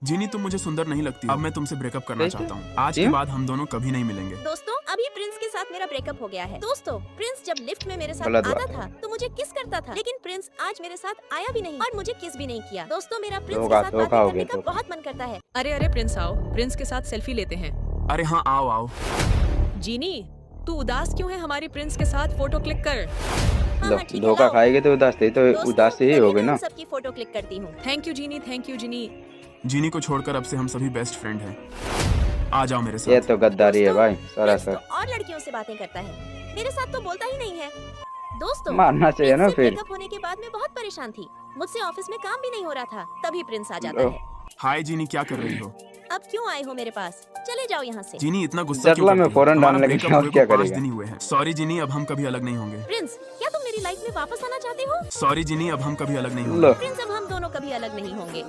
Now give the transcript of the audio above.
जीनी तुम मुझे सुंदर नहीं लगती, अब मैं तुमसे ब्रेकअप करना कैसे? चाहता हूँ। आज के क्यों? बाद हम दोनों कभी नहीं मिलेंगे। दोस्तों अभी प्रिंस के साथ मेरा ब्रेकअप हो गया है। दोस्तों प्रिंस जब लिफ्ट में मेरे साथ गलत आता बात है। था तो मुझे किस करता था, लेकिन प्रिंस आज मेरे साथ आया भी नहीं और मुझे किस भी नहीं किया। दोस्तों मेरा प्रिंस के धोखा साथ धोखा बातें हो करने गया का धोखा। बहुत मन करता है। अरे अरे प्रिंस आओ, प्रिंस के साथ सेल्फी लेते हैं। अरे हाँ आओ आओ। जीनी तू उदास क्यों है, हमारी प्रिंस के साथ फोटो क्लिक कर। लो, ठीक है, धोखा लाओ। खाएगी तो उदास थे, तो दोस्तों, उदास ही चलिए हो गए मैं ना। उन सबकी फोटो क्लिक करती हूँ। Thank you Jeeni, thank you Jeeni. Jeeni को छोड़कर अब से हम सभी बेस्ट फ्रेंड हैं। आ जाओ मेरे ये साथ। तो गद्दारी है दोस्तों, भाई प्रिंस सरासर। तो और लड़कियों से बातें करता है, मेरे साथ तो बोलता ही नहीं है। दोस्तों मारना चाहिए ना प्रिंस से फिर। ब्रेकअप होने के बाद मैं बहुत परेशान थी। मुझसे ऑफिस में काम भी नहीं हो रहा था, तभी प्रिंस आ जाता लो। है। हाय जीनी, क्या कर रही हो? अब क्यों आए हो मेरे पास? चले जाओ यहाँ से। जीनी इतना गुस्सा क्यों जटला में करती हो? फौरन हमारा डालने लगी, breakup और हुए क्या को 5 करेगा? दिन ही हुए हैं। सॉरी जीनी, अब हम कभी अलग नहीं होंगे। प्रिंस क्या तुम मेरी लाइफ में वापस आना चाहते हो? सॉरी जीनी, अब हम कभी अलग नहीं लो। होंगे। प्रिंस अब हम दोनों कभी अलग नहीं होंगे।